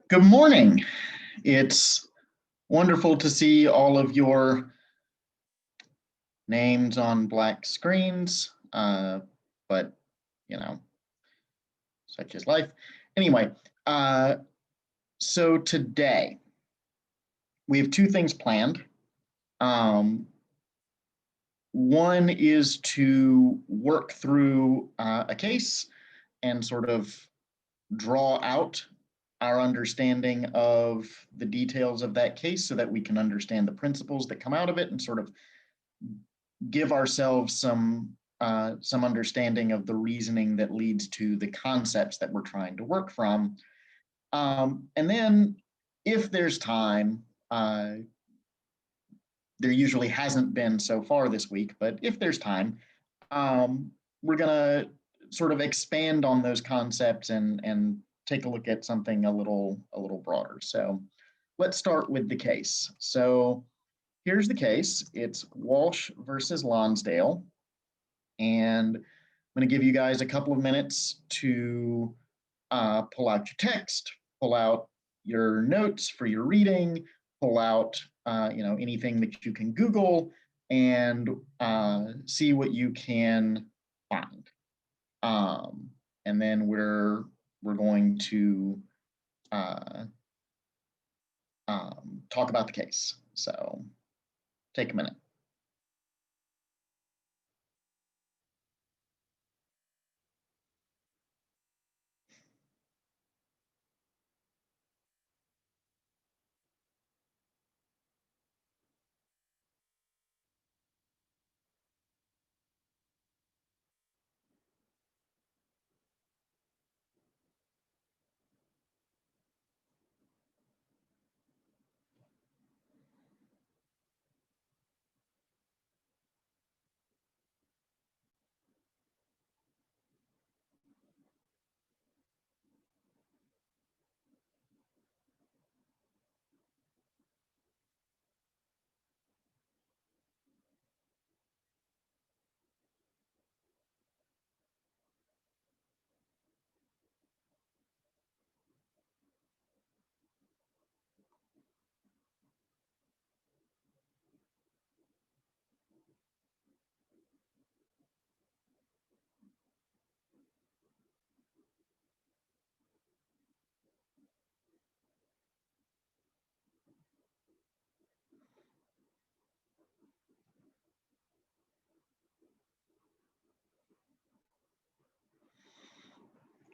Good morning. It's wonderful to see all of your names on black screens, but you know, such is life. Anyway, uh, so today we have two things planned. One is to work through a case and sort of draw out our understanding of the details of that case so that we can understand the principles that come out of it and sort of give ourselves some understanding of the reasoning that leads to the concepts that we're trying to work from. And then if there's time, there usually hasn't been so far this week, but if there's time, we're gonna sort of expand on those concepts and take a look at something a little broader. So let's start with the case. So here's the case. It's Walsh versus Lonsdale. And I'm going to give you guys a couple of minutes to pull out your text, pull out your notes for your reading, pull out anything that you can Google, and see what you can find. And then we're going to talk about the case. So take a minute.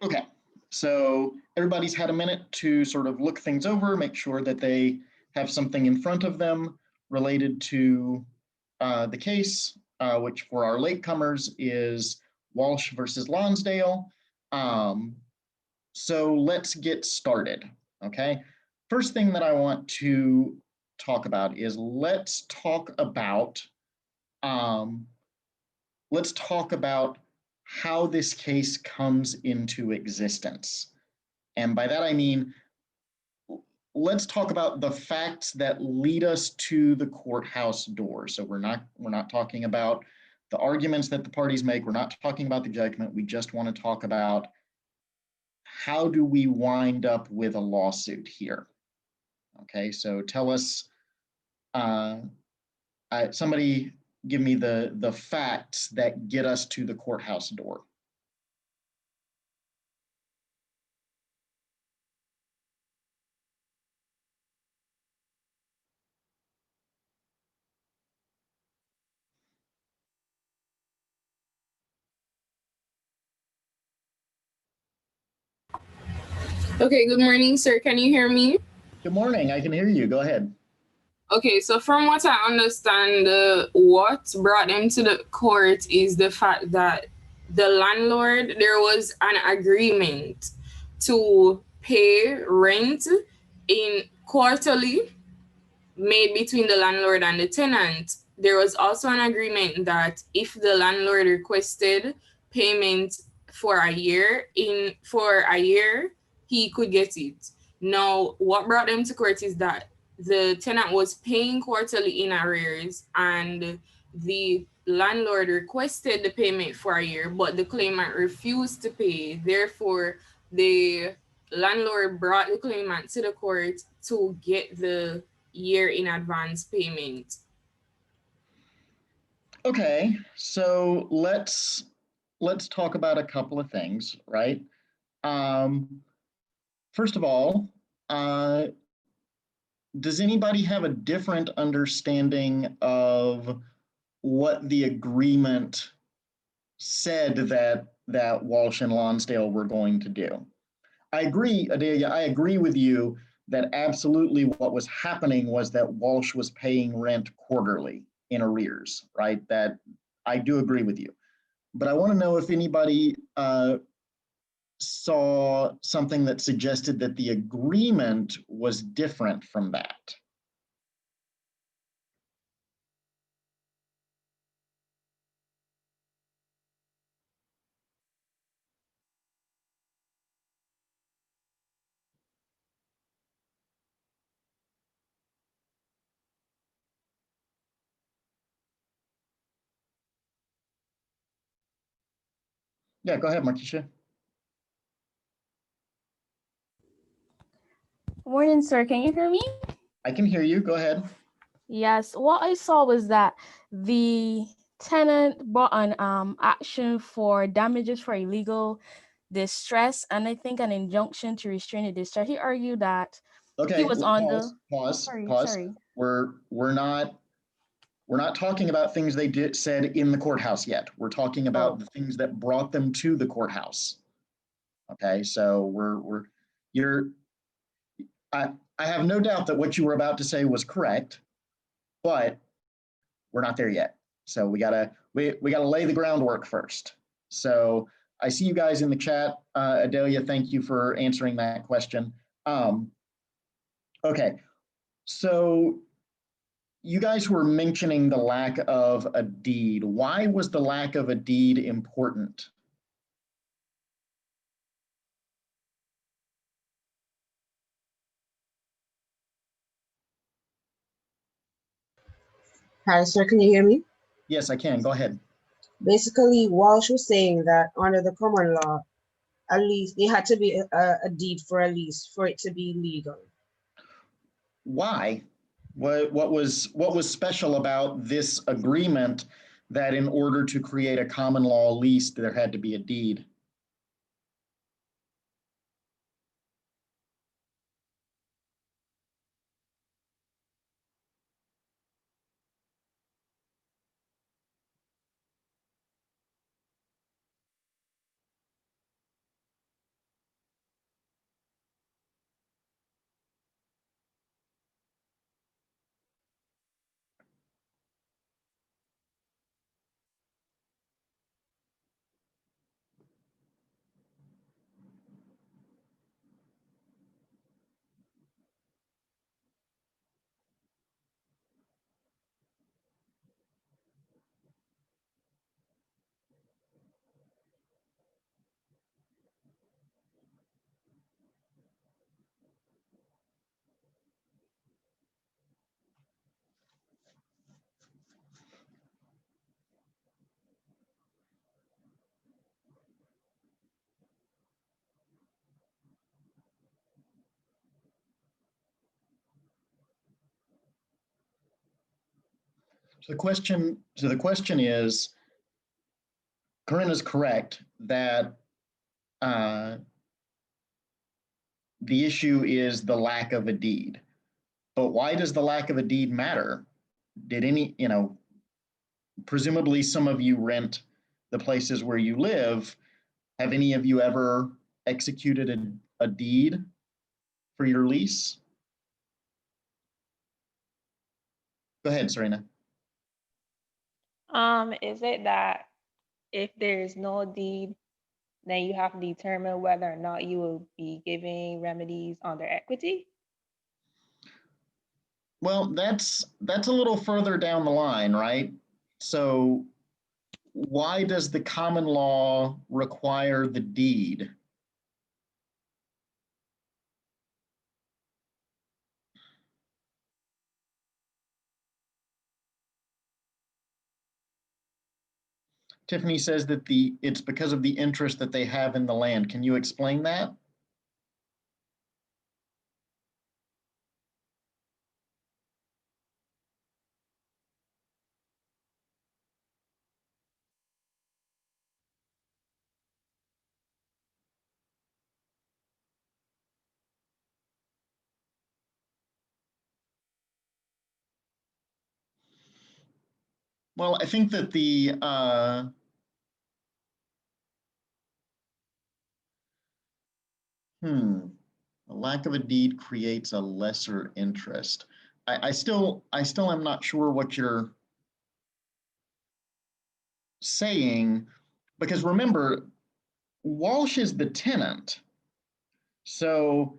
Okay, so everybody's had a minute to sort of look things over, make sure that they have something in front of them related to the case, which for our latecomers is Walsh versus Lonsdale. So let's get started, okay? First thing that I want to talk about is um, let's talk about how this case comes into existence. And by that I mean, let's talk about the facts that lead us to the courthouse door. So we're not talking about the arguments that the parties make. We're not talking about the judgment. We just want to talk about how do we wind up with a lawsuit here. Okay, so tell us, somebody give me the facts that get us to the courthouse door. Okay, good morning, sir. Can you hear me? Good morning. I can hear you. Go ahead. Okay, so from what I understand, what brought them to the court is the fact that the landlord, there was an agreement to pay rent in quarterly made between the landlord and the tenant. There was also an agreement that if the landlord requested payment for a year, he could get it. Now, what brought them to court is that the tenant was paying quarterly in arrears and the landlord requested the payment for a year, but the claimant refused to pay. Therefore, they landlord brought the claimant to the court to get the year in advance payment. Okay, so let's talk about a couple of things, right? First of all, does anybody have a different understanding of what the agreement said that Walsh and Lonsdale were going to do? I agree, Adelia, I agree with you that absolutely what was happening was that Walsh was paying rent quarterly in arrears, right? That I do agree with you. But I want to know if anybody saw something that suggested that the agreement was different from that. Yeah, go ahead, Markeisha. Morning, sir. Can you hear me? I can hear you. Go ahead. Yes. What I saw was that the tenant brought an action for damages for illegal distress, and I think an injunction to restrain the distress. He argued that he was on pause. Sorry. We're not talking about things they said in the courthouse yet. We're talking about the things that brought them to the courthouse. Okay, so I have no doubt that what you were about to say was correct, but we're not there yet. So we gotta lay the groundwork first. So I see you guys in the chat. Adelia, thank you for answering that question. Okay, so you guys were mentioning the lack of a deed. Why was the lack of a deed important? Hi, sir, can you hear me? Yes, I can. Go ahead. Basically, Walsh was saying that under the common law, a lease, there had to be a deed for a lease for it to be legal. Why? What was special about this agreement that in order to create a common law lease, there had to be a deed? So the question is, Corinna's correct that the issue is the lack of a deed. But why does the lack of a deed matter? Did any, presumably some of you rent the places where you live. Have any of you ever executed a deed for your lease? Go ahead, Serena. Is it that if there's no deed, then you have to determine whether or not you will be giving remedies on their equity? Well, that's a little further down the line, right? So why does the common law require the deed? Tiffany says that it's because of the interest that they have in the land. Can you explain that? Well, I think that the lack of a deed creates a lesser interest. I still am not sure what you're saying, because remember, Walsh is the tenant. So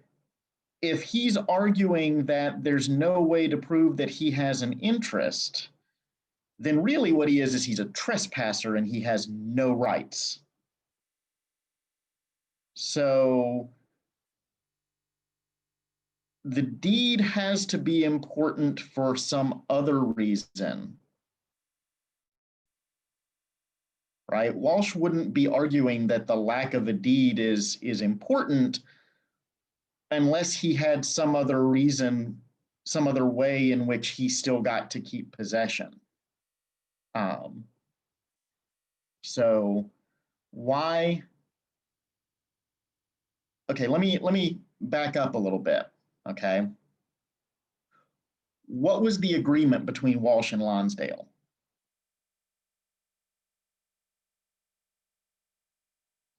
if he's arguing that there's no way to prove that he has an interest, then really what he is he's a trespasser and he has no rights. So the deed has to be important for some other reason, right? Walsh wouldn't be arguing that the lack of a deed is important unless he had some other reason, some other way in which he still got to keep possession. So why? Okay, let me back up a little bit. Okay. What was the agreement between Walsh and Lonsdale?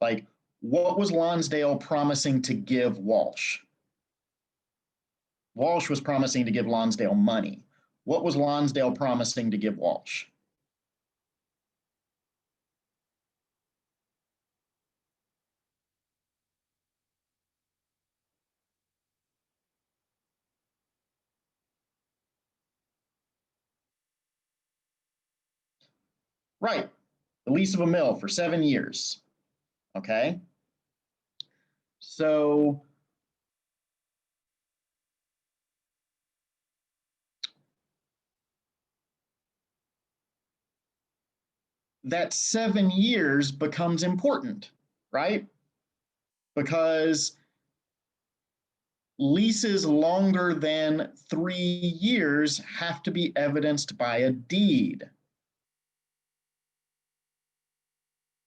Like, what was Lonsdale promising to give Walsh? Walsh was promising to give Lonsdale money. What was Lonsdale promising to give Walsh? Right, the lease of a mill for 7 years. Okay. So that 7 years becomes important, right? Because leases longer than 3 years have to be evidenced by a deed.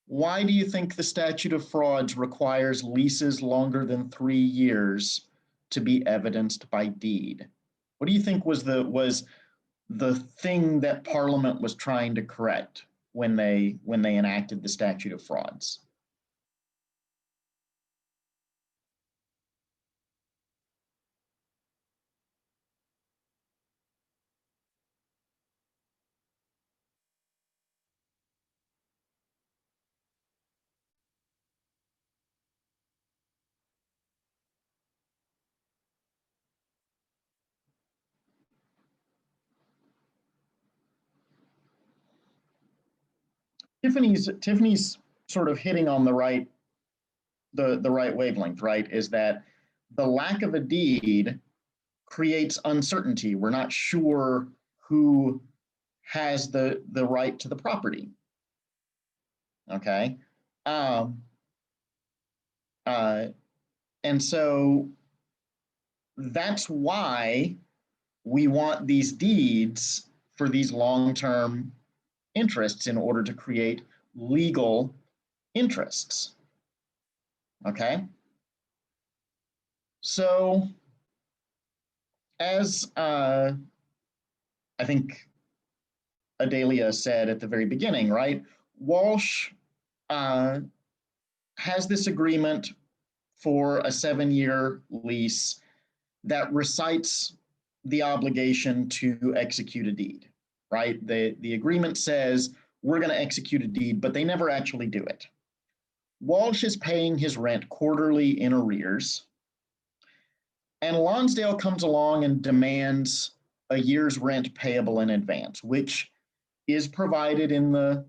Why do you think the statute of frauds requires leases longer than 3 years to be evidenced by deed? What do you think was the thing that Parliament was trying to correct when they enacted the statute of frauds? Tiffany's sort of hitting on the right wavelength, right? Is that the lack of a deed creates uncertainty. We're not sure who has the right to the property. Okay. And so that's why we want these deeds for these long-term interests in order to create legal interests. Okay. So as I think Adalia said at the very beginning, right? Walsh has this agreement for a 7-year lease that recites the obligation to execute a deed, right? The agreement says we're going to execute a deed, but they never actually do it. Walsh is paying his rent quarterly in arrears, and Lonsdale comes along and demands a year's rent payable in advance, which is provided in the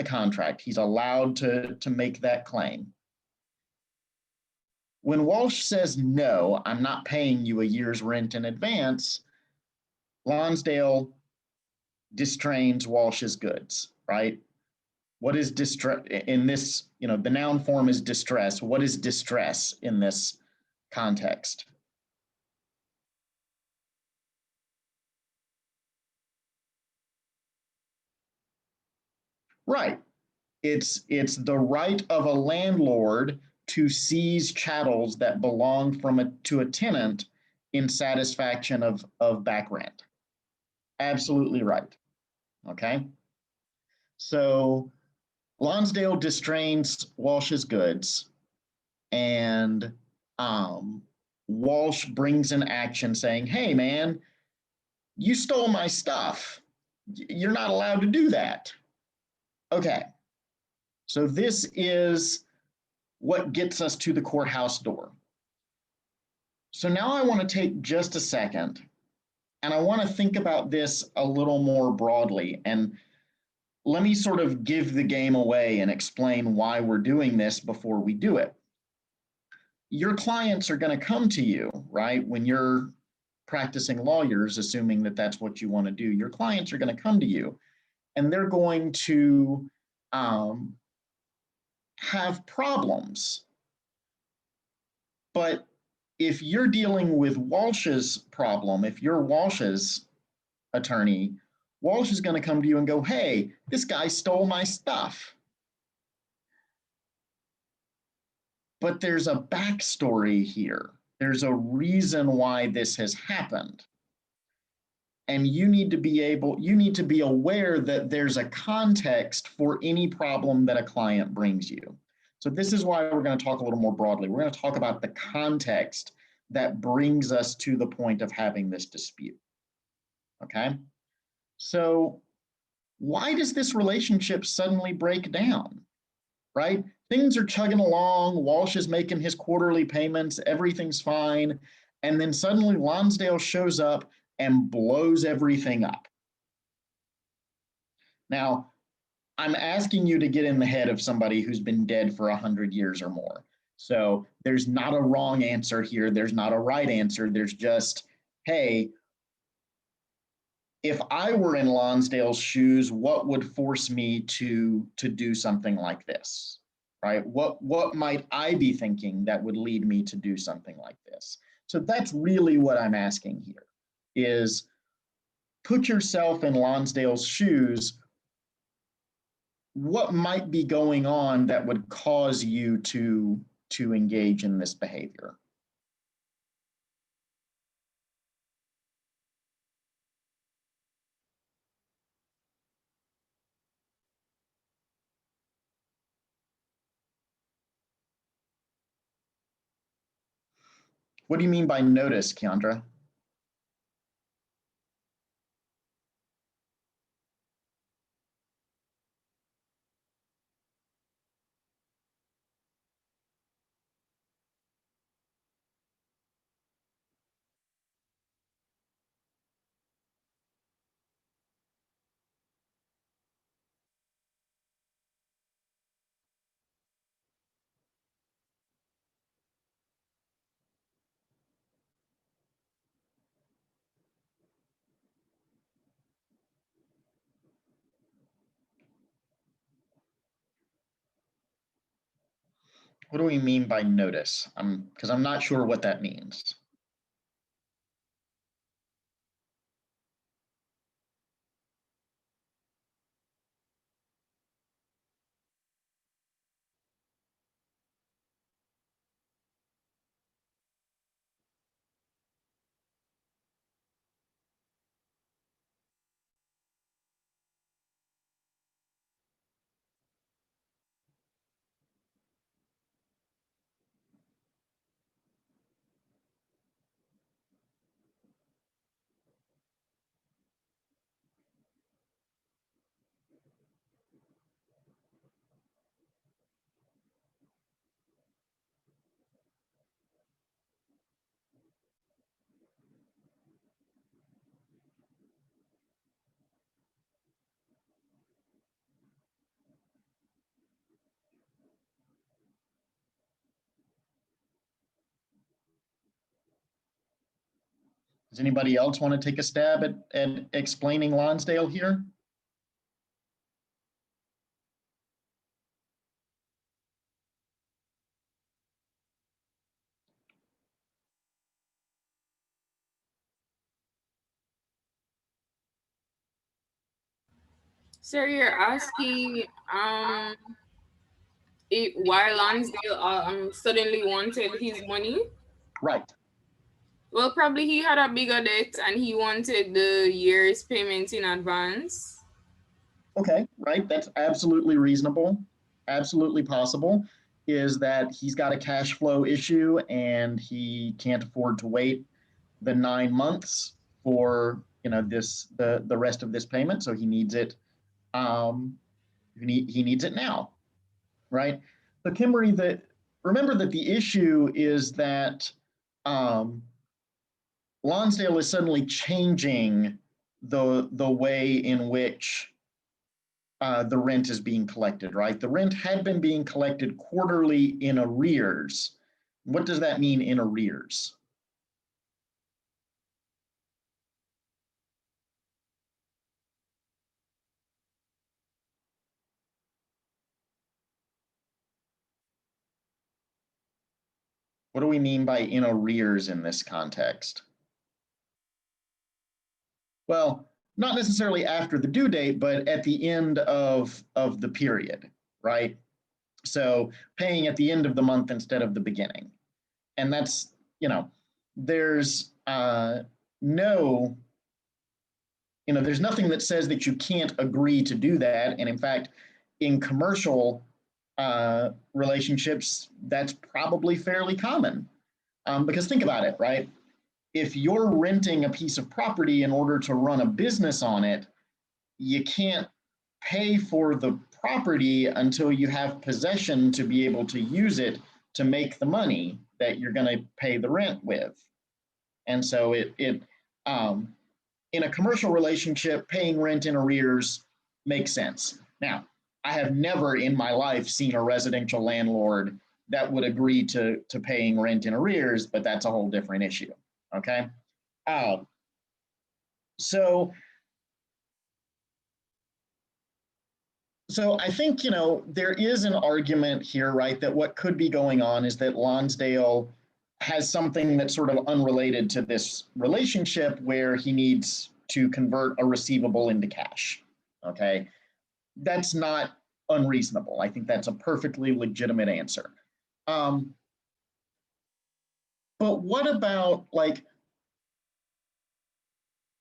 contract. He's allowed to make that claim. When Walsh says, no, I'm not paying you a year's rent in advance, Lonsdale distrains Walsh's goods, right? What is distress in this? The noun form is distress. What is distress in this context? Right. It's the right of a landlord to seize chattels that belong to a tenant in satisfaction of back rent. Absolutely right. okay? So Lonsdale distrains Walsh's goods, and Walsh brings an action saying, hey, man, you stole my stuff. You're not allowed to do that. Okay, so this is what gets us to the courthouse door. So now I want to take just a second, and I want to think about this a little more broadly, and let me sort of give the game away and explain why we're doing this before we do it. Your clients are going to come to you, right? When you're practicing lawyers, assuming that that's what you want to do, your clients are going to come to you and they're going to have problems. But if you're dealing with Walsh's problem, if you're Walsh's attorney, Walsh is going to come to you and go, hey, this guy stole my stuff. But there's a backstory here. There's a reason why this has happened. And you need to be aware that there's a context for any problem that a client brings you. So this is why we're going to talk a little more broadly. We're going to talk about the context that brings us to the point of having this dispute. Okay? So why does this relationship suddenly break down? Right? Things are chugging along. Walsh is making his quarterly payments. Everything's fine. And then suddenly Lonsdale shows up and blows everything up. Now, I'm asking you to get in the head of somebody who's been dead for 100 years or more. So there's not a wrong answer here. There's not a right answer. There's just, hey, if I were in Lonsdale's shoes, what would force me to do something like this? Right? What might I be thinking that would lead me to do something like this? So that's really what I'm asking here, is put yourself in Lonsdale's shoes. What might be going on that would cause you to engage in this behavior? What do you mean by notice, Keandra? What do we mean by notice? Because I'm not sure what that means. Does anybody else want to take a stab at explaining Lonsdale here? So you're asking why Lonsdale suddenly wanted his money? Right. Well, probably he had a bigger debt and he wanted the year's payment in advance. Okay, right, that's absolutely reasonable, absolutely possible, is that he's got a cash flow issue and he can't afford to wait the 9 months for, this, the rest of this payment, so he needs it, um, he needs it now, right? But Kimberly, remember that the issue is that um, Lonsdale is suddenly changing the way in which the rent is being collected, right? The rent had been being collected quarterly in arrears. What does that mean, in arrears? What do we mean by in arrears in this context? Well, not necessarily after the due date, but at the end of the period, right? So paying at the end of the month instead of the beginning. And that's, there's no, there's nothing that says that you can't agree to do that. And in fact, in commercial relationships, that's probably fairly common. Because think about it, right? If you're renting a piece of property in order to run a business on it, you can't pay for the property until you have possession to be able to use it to make the money that you're going to pay the rent with. And so in a commercial relationship, paying rent in arrears makes sense. Now, I have never in my life seen a residential landlord that would agree to paying rent in arrears, but that's a whole different issue. Okay. So I think, there is an argument here, right, that what could be going on is that Lonsdale has something that's sort of unrelated to this relationship where he needs to convert a receivable into cash. Okay. That's not unreasonable. I think that's a perfectly legitimate answer. But what about, like,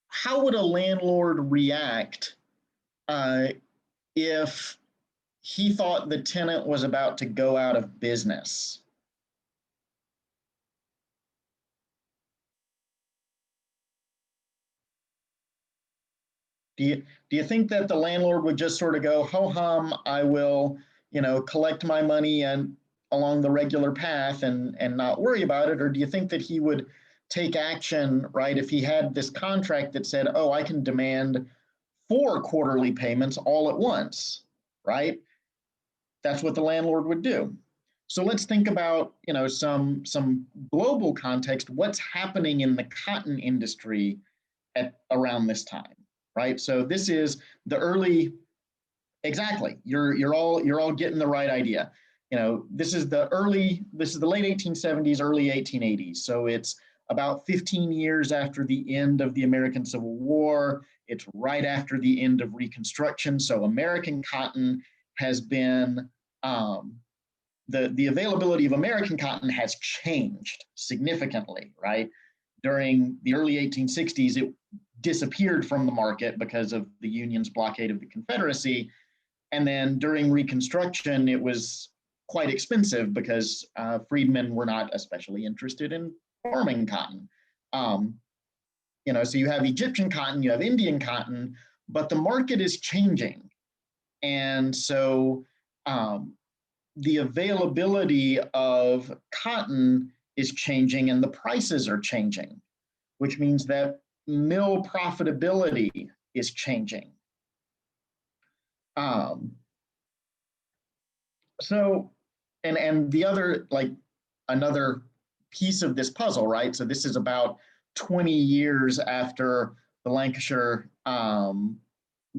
how would a landlord react if he thought the tenant was about to go out of business? Do you think that the landlord would just sort of go, ho hum, I will, collect my money and along the regular path and not worry about it? Or do you think that he would take action, right, if he had this contract that said, oh, I can demand 4 quarterly payments all at once, right? That's what the landlord would do. So let's think about, some global context. What's happening in the cotton industry at around this time, right? So this is the early. Exactly. You're all getting the right idea. This is the late 1870s, early 1880s. So it's about 15 years after the end of the American Civil War. It's right after the end of Reconstruction. So American cotton has been, the availability of American cotton has changed significantly, right? During the early 1860s, it disappeared from the market because of the Union's blockade of the Confederacy. And then during Reconstruction, it was quite expensive because freedmen were not especially interested in farming cotton. So you have Egyptian cotton, you have Indian cotton, but the market is changing. And so the availability of cotton is changing and the prices are changing, which means that mill profitability is changing. So, and the other, like, another piece of this puzzle, right? So this is about 20 years after the Lancashire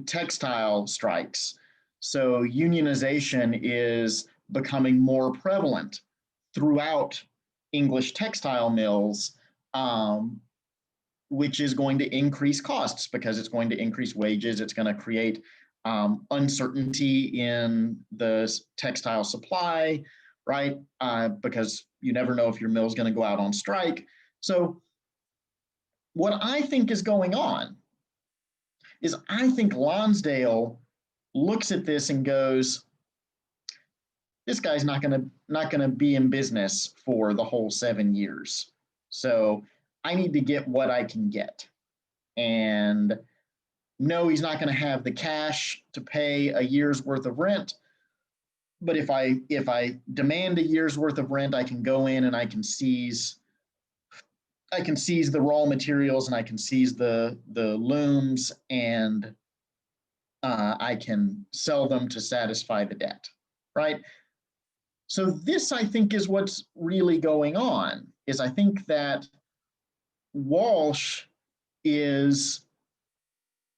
textile strikes. So unionization is becoming more prevalent throughout English textile mills, which is going to increase costs because it's going to increase wages. It's going to create uncertainty in the textile supply, right? Because you never know if your mill's going to go out on strike. So what I think is going on is I think Lonsdale looks at this and goes, this guy's not gonna be in business for the whole 7 years. So I need to get what I can get. And no, he's not gonna have the cash to pay a year's worth of rent. But if I demand a year's worth of rent, I can go in and I can seize the raw materials, and I can seize the looms, and I can sell them to satisfy the debt, right? So this, I think, is what's really going on, is I think that Walsh is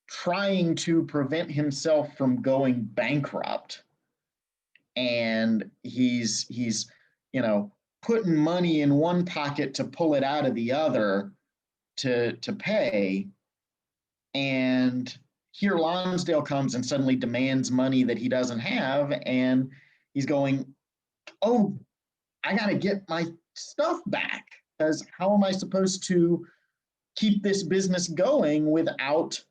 trying to prevent himself from going bankrupt. And he's putting money in one pocket to pull it out of the other to pay. And here Lonsdale comes and suddenly demands money that he doesn't have, and he's going, oh, I got to get my stuff back, because how am I supposed to keep this business going without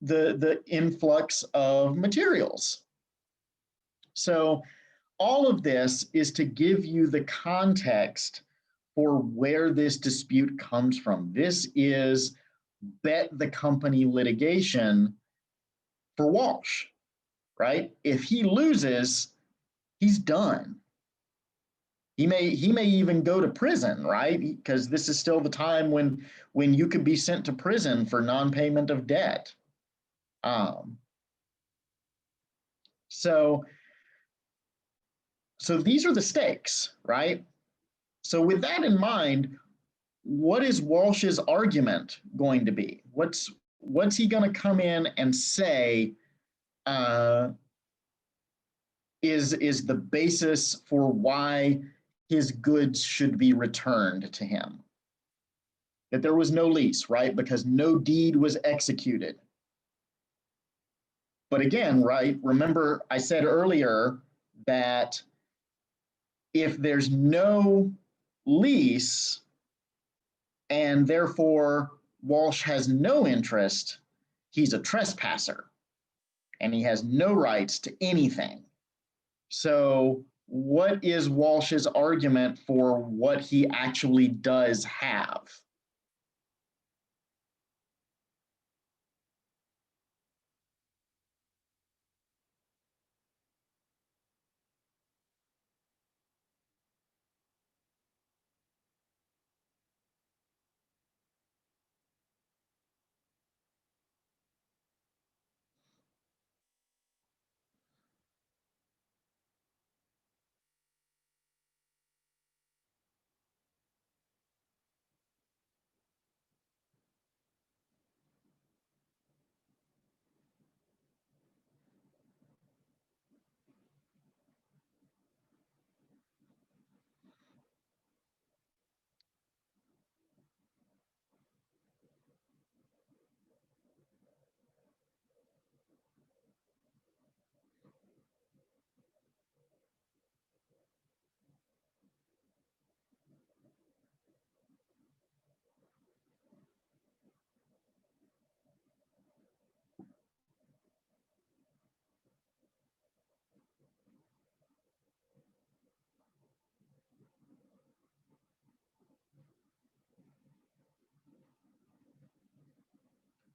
the influx of materials? So all of this is to give you the context for where this dispute comes from. This is bet the company litigation for Walsh, right? If he loses, he's done. He may even go to prison, right? Because this is still the time when you could be sent to prison for non-payment of debt. So these are the stakes, right? So with that in mind, what is Walsh's argument going to be? What's he going to come in and say is the basis for why his goods should be returned to him? That there was no lease, right? Because no deed was executed. But again, right, remember I said earlier that if there's no lease and therefore Walsh has no interest, he's a trespasser and he has no rights to anything. So what is Walsh's argument for what he actually does have?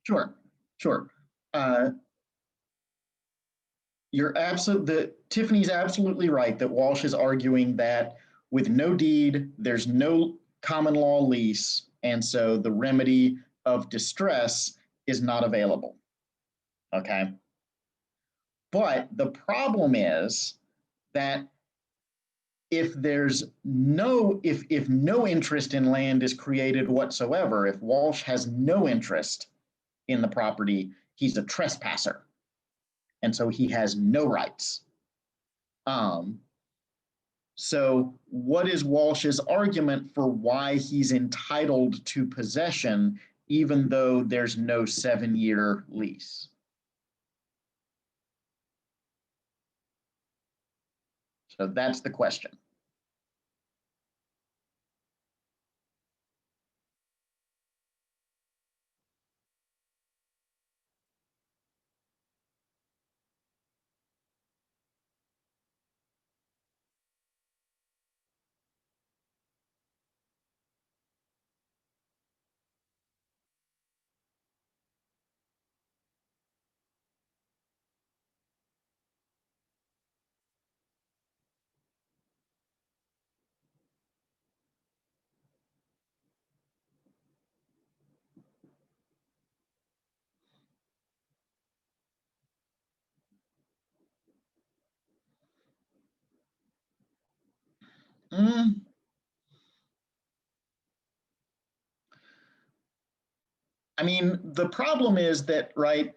Sure. Tiffany's absolutely right that Walsh is arguing that with no deed, there's no common law lease, and so the remedy of distress is not available. Okay. But the problem is that if no interest in land is created whatsoever, if Walsh has no interest in the property, he's a trespasser. And so he has no rights. So what is Walsh's argument for why he's entitled to possession, even though there's no 7-year lease? So that's the question. Mm. I mean, the problem is that, right,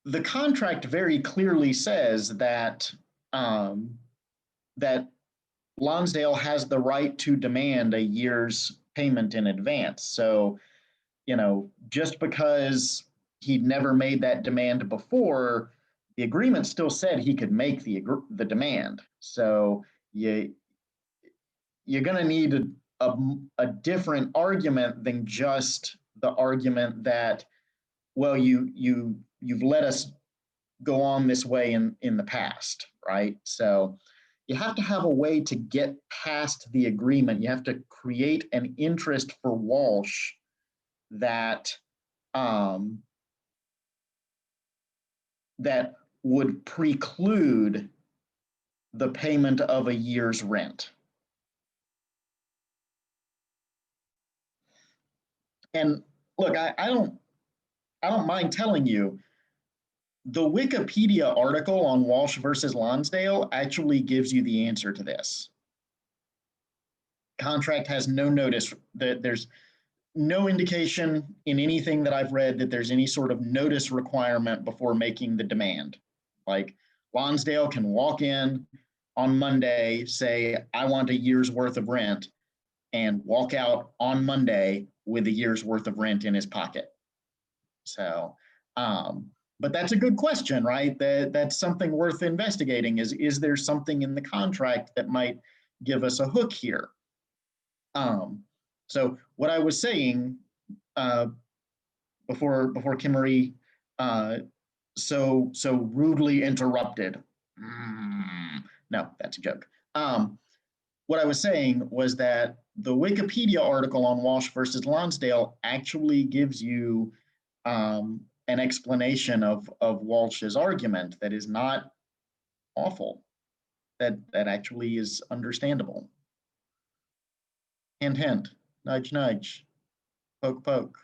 the contract very clearly says that that Lonsdale has the right to demand a year's payment in advance. So, you know, just because he'd never made that demand before, the agreement still said he could make the demand. So you're going to need a different argument than just the argument that, well, you've let us go on this way in the past, right? So you have to have a way to get past the agreement. You have to create an interest for Walsh that that would preclude the payment of a year's rent. And look, I don't mind telling you, the Wikipedia article on Walsh versus Lonsdale actually gives you the answer to this. Contract has no notice that there's no indication in anything that I've read that there's any sort of notice requirement before making the demand. Like Lonsdale can walk in on Monday, say, I want a year's worth of rent, and walk out on Monday with a year's worth of rent in his pocket. So, but that's a good question, right? That's something worth investigating. Is there something in the contract that might give us a hook here? So what I was saying before Kimmery so rudely interrupted. No, that's a joke. What I was saying was that the Wikipedia article on Walsh versus Lonsdale actually gives you an explanation of Walsh's argument that is not awful, that actually is understandable. Hint, hint, nudge, nudge, poke, poke.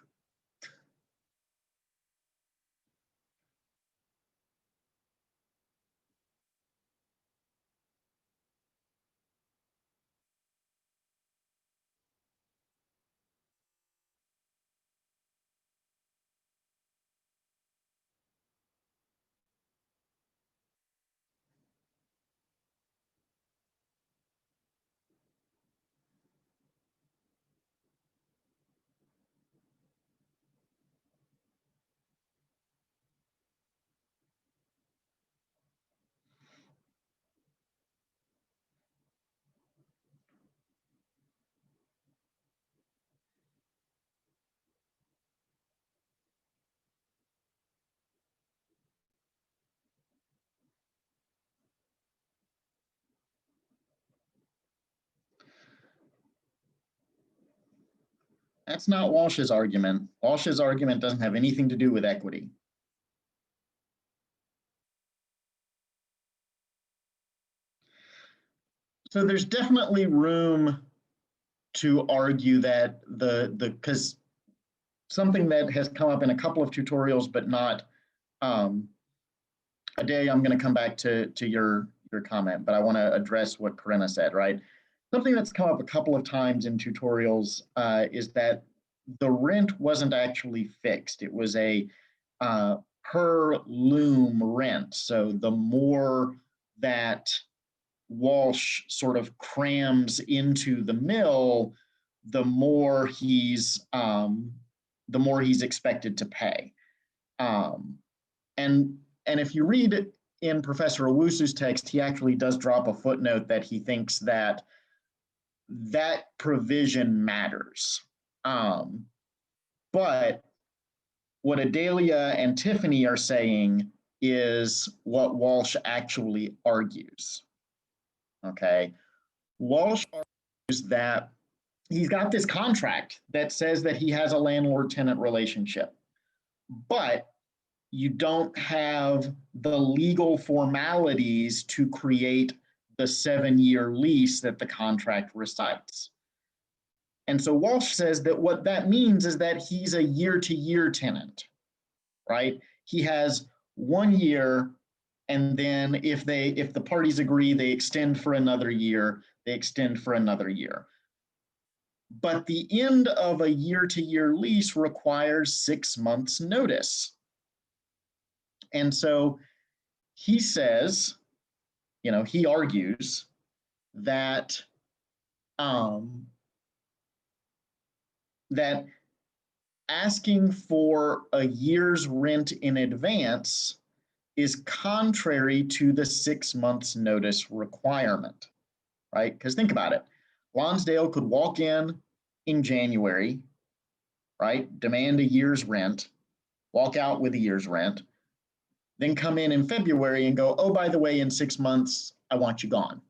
That's not Walsh's argument. Walsh's argument doesn't have anything to do with equity. So there's definitely room to argue that because something that has come up in a couple of tutorials, but not a day, I'm going to come back to your comment, but I want to address what Corinna said, right? Something that's come up a couple of times in tutorials is that the rent wasn't actually fixed. It was a per loom rent. So the more that Walsh sort of crams into the mill, the more he's expected to pay. And if you read it in Professor Owusu's text, he actually does drop a footnote that he thinks that that provision matters. But what Adalia and Tiffany are saying is what Walsh actually argues. Okay, Walsh argues that he's got this contract that says that he has a landlord-tenant relationship, but you don't have the legal formalities to create the 7-year lease that the contract recites. And so Walsh says that what that means is that he's a year-to-year tenant, right? He has 1 year And then if the parties agree, they extend for another year, they extend for another year. But the end of a year-to-year lease requires 6 months notice. And so he says, he argues that that asking for a year's rent in advance is contrary to the 6 months notice requirement, right? Because think about it. Lonsdale could walk in January, right? Demand a year's rent, walk out with a year's rent, then come in February and go, oh, by the way, in 6 months, I want you gone.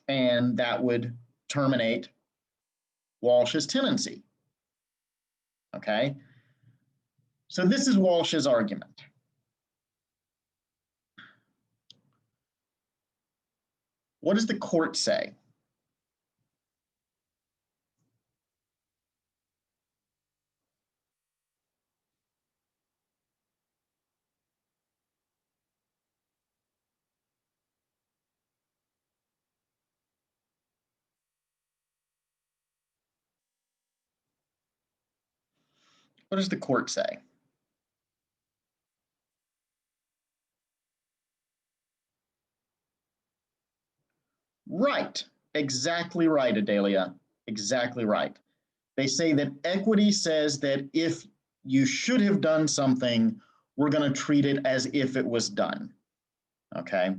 And that would terminate Walsh's tenancy. Okay? So this is Walsh's argument. What does the court say? What does the court say? Right. Exactly right, Adelia. Exactly right. They say that equity says that if you should have done something, we're going to treat it as if it was done. Okay.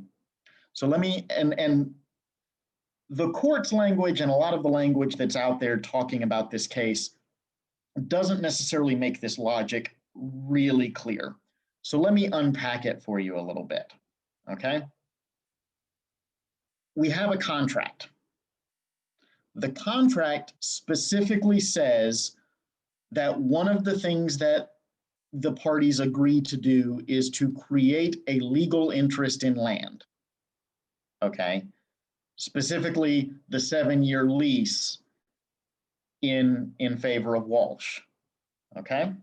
So let me, and the court's language and a lot of the language that's out there talking about this case doesn't necessarily make this logic really clear. So let me unpack it for you a little bit. Okay. We have a contract. The contract specifically says that one of the things that the parties agree to do is to create a legal interest in land. Okay. Specifically, the 7-year lease in favor of Walsh. Okay.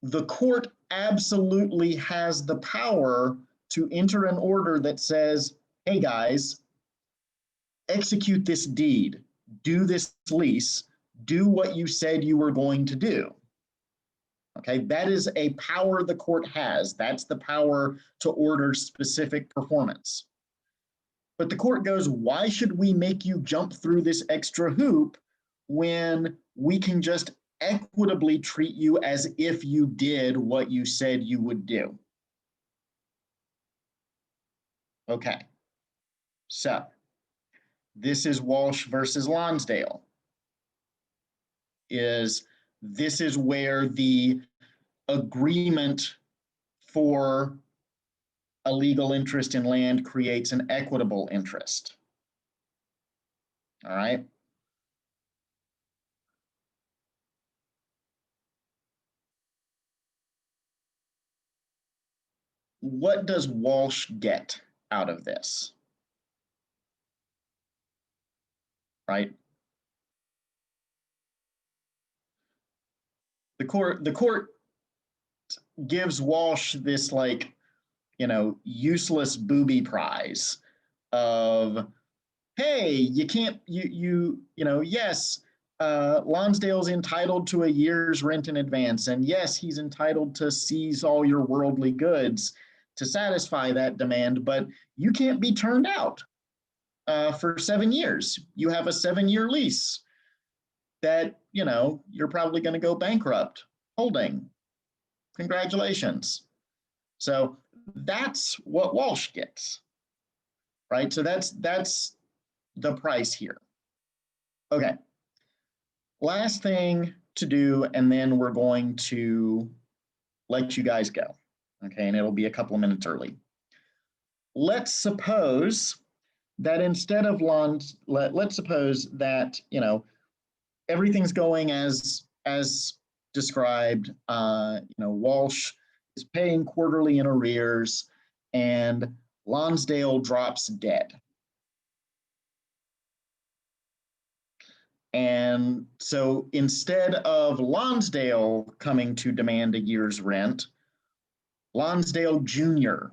The court absolutely has the power to enter an order that says, hey guys, execute this deed, do this lease, do what you said you were going to do. Okay, that is a power the court has. That's the power to order specific performance. But the court goes, why should we make you jump through this extra hoop when we can just equitably treat you as if you did what you said you would do? Okay, so this is Walsh versus Lonsdale. This is where the agreement for a legal interest in land creates an equitable interest. All right. What does Walsh get out of this? Right? The court gives Walsh this useless booby prize of, hey, you can't, yes, Lonsdale's entitled to a year's rent in advance. And yes, he's entitled to seize all your worldly goods to satisfy that demand, but you can't be turned out for 7 years. You have a 7-year lease that, you're probably going to go bankrupt holding. Congratulations. So that's what Walsh gets, right? So that's the price here. Okay. Last thing to do, and then we're going to let you guys go. Okay, and it'll be a couple of minutes early. Let's suppose that instead of let's suppose that, everything's going as described. Walsh is paying quarterly in arrears, and Lonsdale drops dead. And so instead of Lonsdale coming to demand a year's rent, Lonsdale Jr.,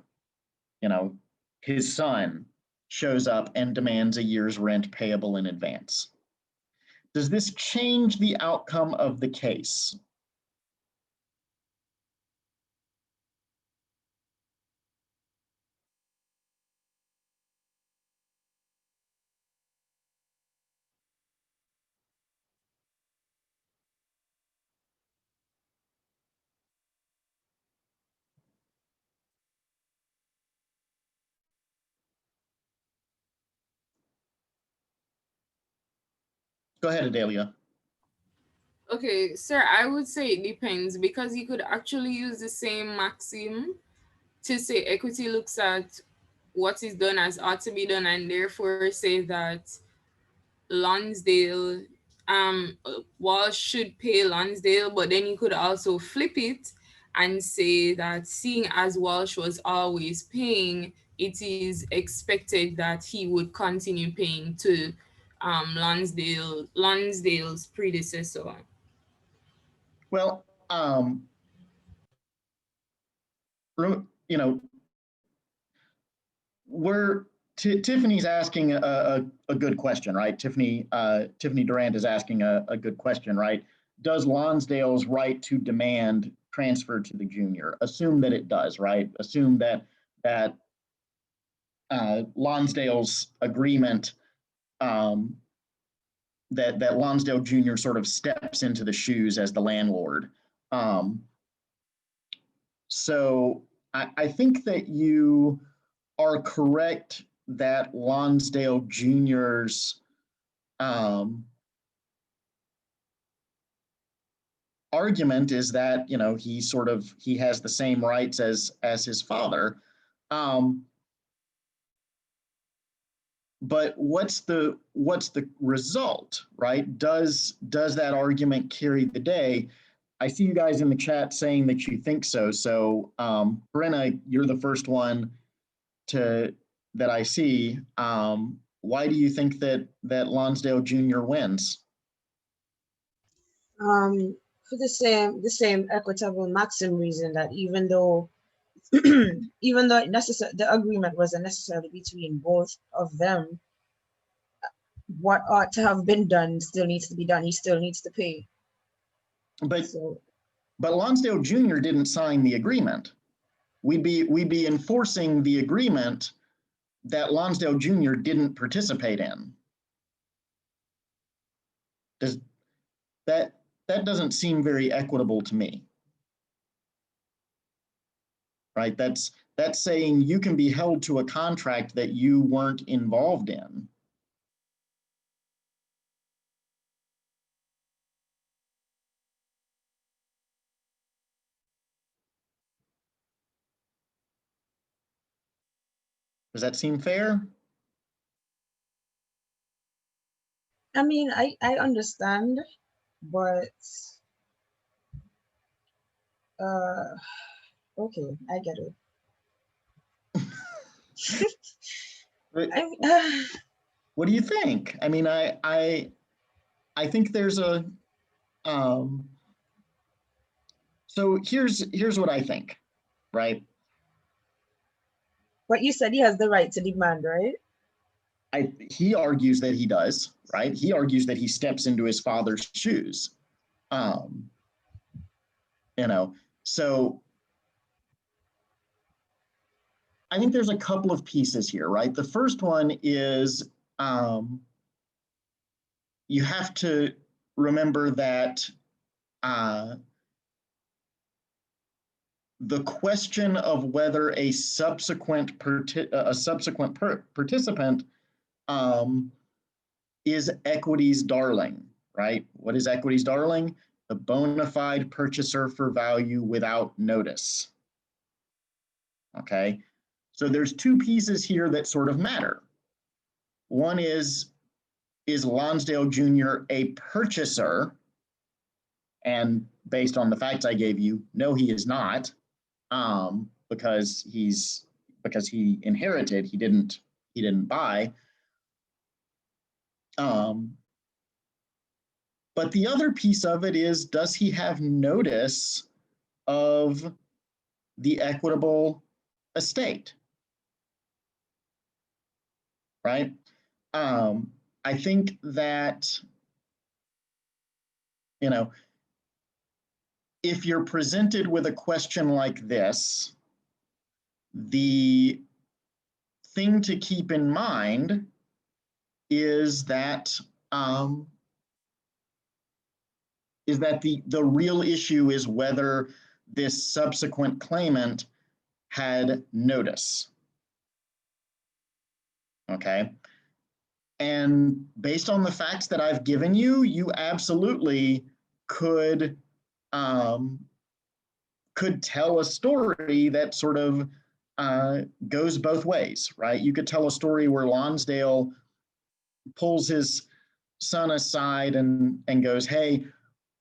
his son, shows up and demands a year's rent payable in advance. Does this change the outcome of the case? Go ahead, Adelia. Okay, sir, I would say it depends, because you could actually use the same maxim to say equity looks at what is done as ought to be done, and therefore say that Lonsdale, Walsh should pay Lonsdale, but then you could also flip it and say that seeing as Walsh was always paying, it is expected that he would continue paying to Lonsdale's predecessor. Well, Tiffany's asking a good question, right? Tiffany Durant is asking a good question, right? Does Lonsdale's right to demand transfer to the junior? Assume that it does, right? Assume that Lonsdale's agreement, that Lonsdale Jr. sort of steps into the shoes as the landlord. So I think that you are correct that Lonsdale Jr.'s argument is that he has the same rights as his father. But what's the result, right? Does that argument carry the day? I see you guys in the chat saying that you think so. So, Brenna, you're the first one that I see. Why do you think that Lonsdale Jr. wins? For the same equitable maxim reason, that even though the agreement wasn't necessarily between both of them, what ought to have been done still needs to be done. He still needs to pay. But Lonsdale Jr. didn't sign the agreement. We'd be enforcing the agreement that Lonsdale Jr. didn't participate in. That doesn't seem very equitable to me. Right? That's saying you can be held to a contract that you weren't involved in. Does that seem fair? I mean, I understand, but okay, I get it. What do you think? I mean, I think there's a so here's what I think, right? But you said he has the right to demand, right? He argues that he does, right? He argues that he steps into his father's shoes. So I think there's a couple of pieces here, right? The first one is you have to remember that the question of whether a subsequent participant is equity's darling, right? What is equity's darling? The bona fide purchaser for value without notice. Okay, so there's two pieces here that sort of matter. One is Lonsdale Jr. a purchaser? And based on the facts I gave you, no, he is not, because he inherited, he didn't buy. But the other piece of it is, does he have notice of the equitable estate, right? I think that, you know, if you're presented with a question like this, the thing to keep in mind is that the real issue is whether this subsequent claimant had notice. Okay. And based on the facts that I've given you, you absolutely could tell a story that sort of goes both ways, right? You could tell a story where Lonsdale pulls his son aside and goes, hey,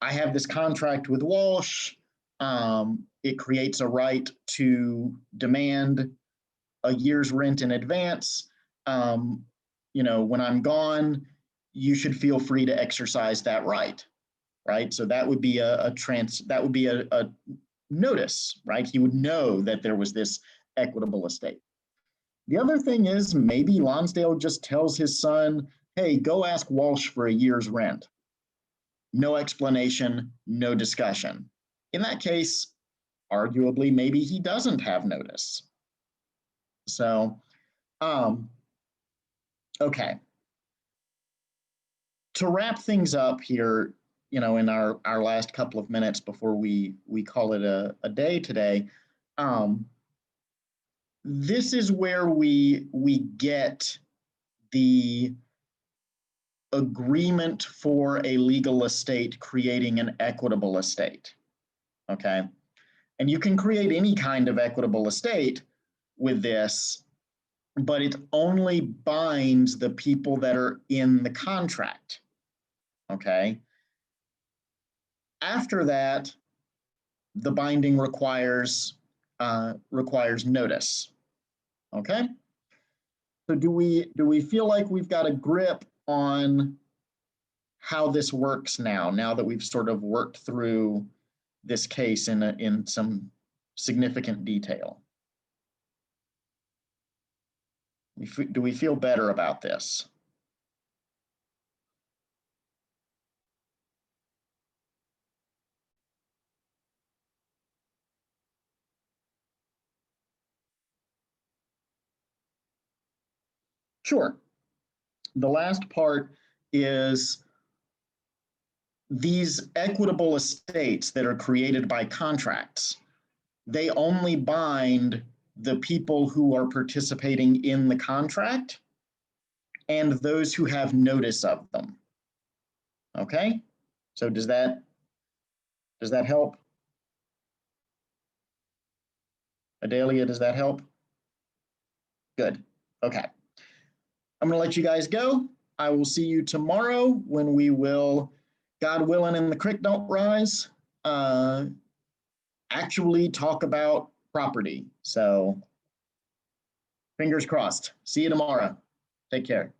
I have this contract with Walsh. It creates a right to demand a year's rent in advance. You know, when I'm gone, you should feel free to exercise that right, right? So that would be a notice, right? He would know that there was this equitable estate. The other thing is maybe Lonsdale just tells his son, hey, go ask Walsh for a year's rent. No explanation, no discussion. In that case, arguably, maybe he doesn't have notice. So, okay. To wrap things up here, you know, in our last couple of minutes before we call it a day today, this is where we get the agreement for a legal estate creating an equitable estate, okay? And you can create any kind of equitable estate with this, but it only binds the people that are in the contract, okay? After that, the binding requires notice, okay? So do we feel like we've got a grip on how this works now that we've sort of worked through this case in some significant detail? Do we feel better about this? Sure. The last part is these equitable estates that are created by contracts, they only bind the people who are participating in the contract and those who have notice of them. Okay? So does that help? Adelia, does that help? Good. Okay. I'm going to let you guys go. I will see you tomorrow when we will, God willing and the creek don't rise, actually talk about property. So fingers crossed. See you tomorrow. Take care.